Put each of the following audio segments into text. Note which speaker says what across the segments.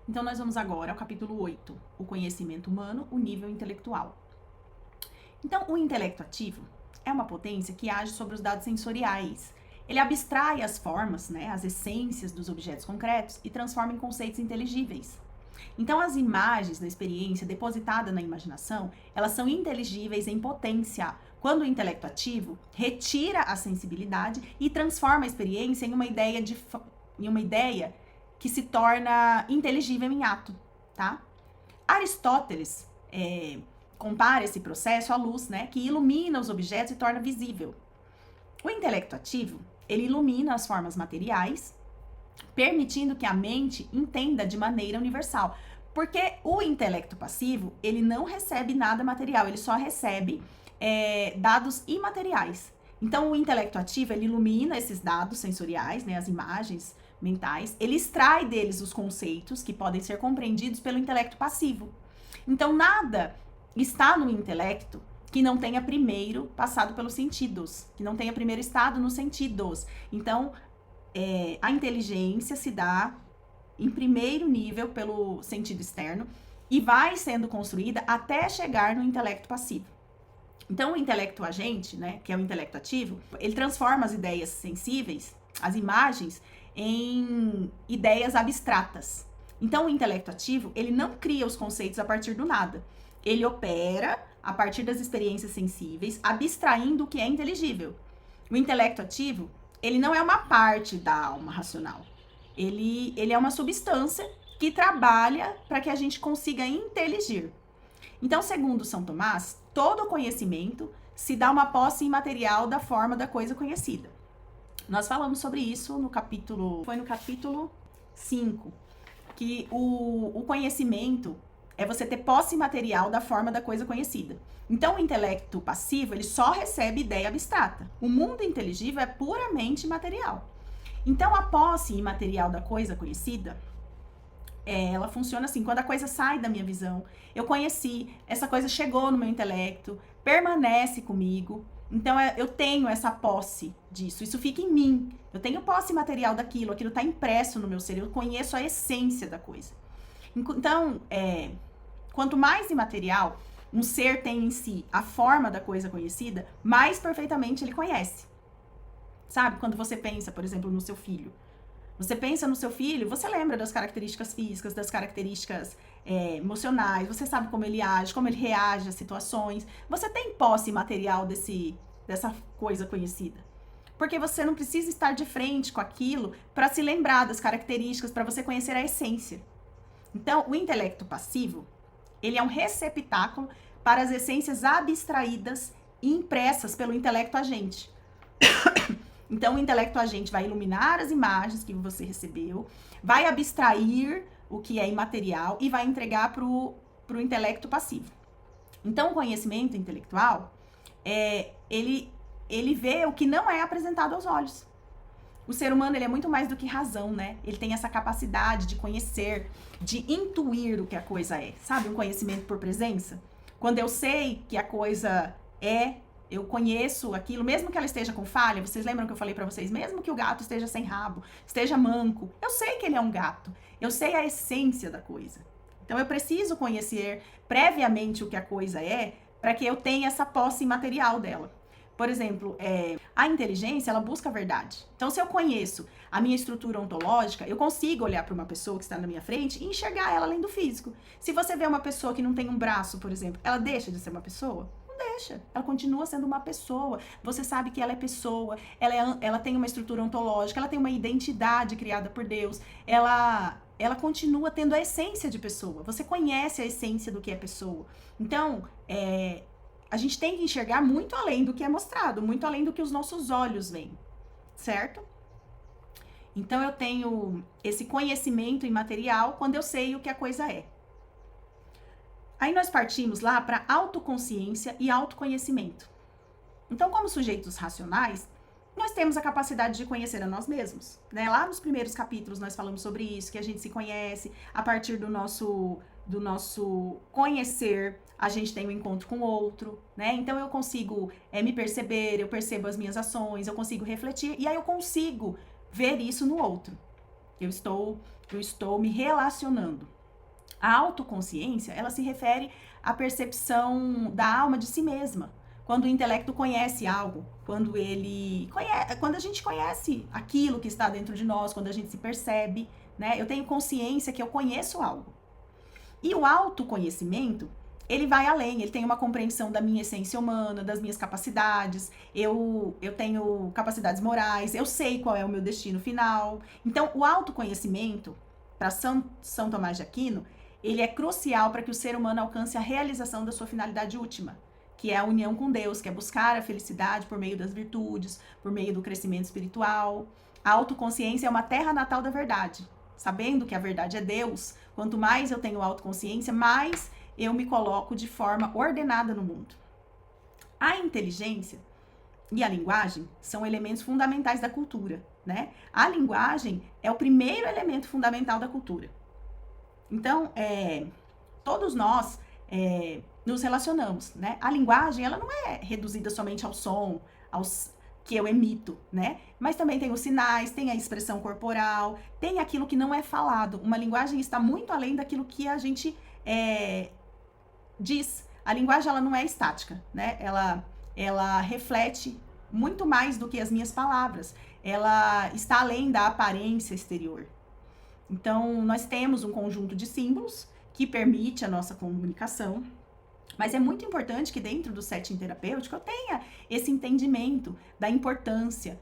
Speaker 1: Então, nós vamos agora ao capítulo 8, o conhecimento humano, o nível intelectual. Então, o intelecto ativo é uma potência que age sobre os dados sensoriais. Ele abstrai as formas, né, as essências dos objetos concretos e transforma em conceitos inteligíveis. Então, as imagens da experiência depositada na imaginação, elas são inteligíveis em potência, quando o intelecto ativo retira a sensibilidade e transforma a experiência em uma ideia que se torna inteligível em ato, tá? Aristóteles compara esse processo à luz, né, que ilumina os objetos e torna visível. O intelecto ativo, ele ilumina as formas materiais, permitindo que a mente entenda de maneira universal. Porque o intelecto passivo, ele não recebe nada material, ele só recebe dados imateriais. Então, o intelecto ativo, ele ilumina esses dados sensoriais, né, as imagens mentais, ele extrai deles os conceitos que podem ser compreendidos pelo intelecto passivo. Então, nada está no intelecto que não tenha primeiro passado pelos sentidos, que não tenha primeiro estado nos sentidos. Então, a inteligência se dá em primeiro nível pelo sentido externo e vai sendo construída até chegar no intelecto passivo. Então, o intelecto agente, né, que é o intelecto ativo, ele transforma as ideias sensíveis, as imagens, em ideias abstratas. Então, o intelecto ativo, ele não cria os conceitos a partir do nada. Ele opera a partir das experiências sensíveis, abstraindo o que é inteligível. O intelecto ativo, ele não é uma parte da alma racional. Ele é uma substância que trabalha para que a gente consiga inteligir. Então, segundo São Tomás, todo conhecimento se dá uma posse imaterial da forma da coisa conhecida. Nós falamos sobre isso no capítulo 5, que o conhecimento é você ter posse material da forma da coisa conhecida. Então, o intelecto passivo, ele só recebe ideia abstrata. O mundo inteligível é puramente material. Então, a posse imaterial da coisa conhecida, ela funciona assim, quando a coisa sai da minha visão, eu conheci, essa coisa chegou no meu intelecto, permanece comigo, então eu tenho essa posse disso, isso fica em mim, eu tenho posse material daquilo, aquilo está impresso no meu ser, eu conheço a essência da coisa. Então, quanto mais imaterial um ser tem em si a forma da coisa conhecida, mais perfeitamente ele conhece. Sabe, quando você pensa, por exemplo, no seu filho, você pensa no seu filho, você lembra das características físicas, das características emocionais, você sabe como ele age, como ele reage às situações. Você tem posse material dessa coisa conhecida. Porque você não precisa estar de frente com aquilo para se lembrar das características, para você conhecer a essência. Então, o intelecto passivo, ele é um receptáculo para as essências abstraídas e impressas pelo intelecto agente. Então, o intelecto agente vai iluminar as imagens que você recebeu, vai abstrair o que é imaterial e vai entregar para o intelecto passivo. Então, o conhecimento intelectual, ele vê o que não é apresentado aos olhos. O ser humano, ele é muito mais do que razão, né? Ele tem essa capacidade de conhecer, de intuir o que a coisa é. Sabe, um conhecimento por presença? Quando eu sei que a coisa eu conheço aquilo, mesmo que ela esteja com falha, vocês lembram que eu falei pra vocês, mesmo que o gato esteja sem rabo, esteja manco, eu sei que ele é um gato, eu sei a essência da coisa. Então, eu preciso conhecer previamente o que a coisa é, para que eu tenha essa posse imaterial dela. Por exemplo, a inteligência, ela busca a verdade. Então, se eu conheço a minha estrutura ontológica, eu consigo olhar para uma pessoa que está na minha frente e enxergar ela além do físico. Se você vê uma pessoa que não tem um braço, por exemplo, ela deixa de ser uma pessoa? Deixa, ela continua sendo uma pessoa, você sabe que ela é pessoa, ela tem uma estrutura ontológica, ela tem uma identidade criada por Deus, ela continua tendo a essência de pessoa, você conhece a essência do que é pessoa. Então, a gente tem que enxergar muito além do que é mostrado, muito além do que os nossos olhos veem, certo? Então, eu tenho esse conhecimento imaterial quando eu sei o que a coisa é. Aí nós partimos lá para autoconsciência e autoconhecimento. Então, como sujeitos racionais, nós temos a capacidade de conhecer a nós mesmos, né? Lá nos primeiros capítulos nós falamos sobre isso, que a gente se conhece a partir do nosso conhecer, a gente tem um encontro com o outro, né? Então, eu consigo me perceber, eu percebo as minhas ações, eu consigo refletir, e aí eu consigo ver isso no outro. Eu estou me relacionando. A autoconsciência, ela se refere à percepção da alma de si mesma. Quando o intelecto conhece algo, quando a gente conhece aquilo que está dentro de nós, quando a gente se percebe, né? Eu tenho consciência que eu conheço algo. E o autoconhecimento, ele vai além, ele tem uma compreensão da minha essência humana, das minhas capacidades, eu tenho capacidades morais, eu sei qual é o meu destino final. Então, o autoconhecimento, para São Tomás de Aquino, ele é crucial para que o ser humano alcance a realização da sua finalidade última, que é a união com Deus, que é buscar a felicidade por meio das virtudes, por meio do crescimento espiritual. A autoconsciência é uma terra natal da verdade. Sabendo que a verdade é Deus, quanto mais eu tenho autoconsciência, mais eu me coloco de forma ordenada no mundo. A inteligência e a linguagem são elementos fundamentais da cultura, né? A linguagem é o primeiro elemento fundamental da cultura. Então, todos nós nos relacionamos, né? A linguagem, ela não é reduzida somente ao som, aos que eu emito, né? Mas também tem os sinais, tem a expressão corporal, tem aquilo que não é falado. Uma linguagem está muito além daquilo que a gente diz. A linguagem, ela não é estática, né? Ela reflete muito mais do que as minhas palavras. Ela está além da aparência exterior. Então, nós temos um conjunto de símbolos que permite a nossa comunicação, mas é muito importante que dentro do setting terapêutico eu tenha esse entendimento da importância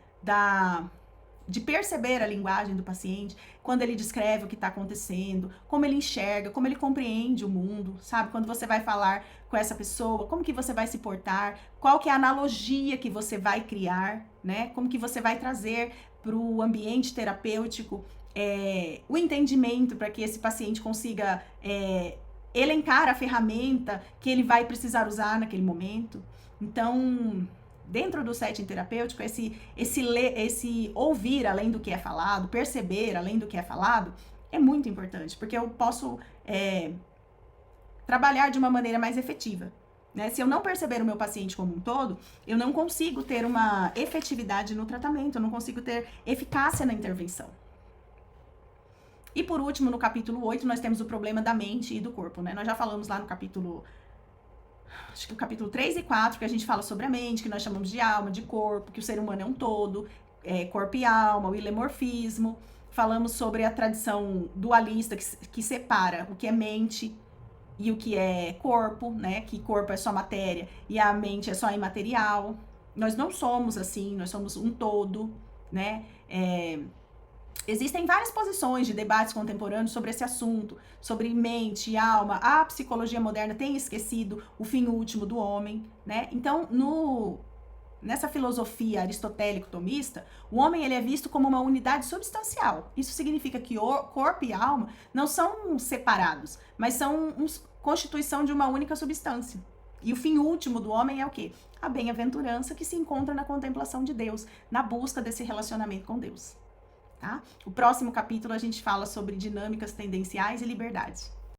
Speaker 1: de perceber a linguagem do paciente, quando ele descreve o que está acontecendo, como ele enxerga, como ele compreende o mundo, sabe? Quando você vai falar com essa pessoa, como que você vai se portar, qual que é a analogia que você vai criar, né? Como que você vai trazer para o ambiente terapêutico o entendimento para que esse paciente consiga elencar a ferramenta que ele vai precisar usar naquele momento. Então, dentro do setting terapêutico, esse ouvir além do que é falado, perceber além do que é falado, é muito importante, porque eu posso trabalhar de uma maneira mais efetiva. Né? Se eu não perceber o meu paciente como um todo, eu não consigo ter uma efetividade no tratamento, eu não consigo ter eficácia na intervenção. E por último, no capítulo 8, nós temos o problema da mente e do corpo, né? Nós já falamos lá no capítulo 3 e 4, que a gente fala sobre a mente, que nós chamamos de alma, de corpo, que o ser humano é um todo, corpo e alma, o ilemorfismo. Falamos sobre a tradição dualista, que separa o que é mente e o que é corpo, né? Que corpo é só matéria e a mente é só imaterial. Nós não somos assim, nós somos um todo, né? Existem várias posições de debates contemporâneos sobre esse assunto, sobre mente e alma. A psicologia moderna tem esquecido o fim último do homem, né? Então, nessa filosofia aristotélico-tomista, o homem ele é visto como uma unidade substancial. Isso significa que o corpo e a alma não são separados, mas são constituição de uma única substância. E o fim último do homem é o quê? A bem-aventurança que se encontra na contemplação de Deus, na busca desse relacionamento com Deus. Tá? O próximo capítulo a gente fala sobre dinâmicas tendenciais e liberdade.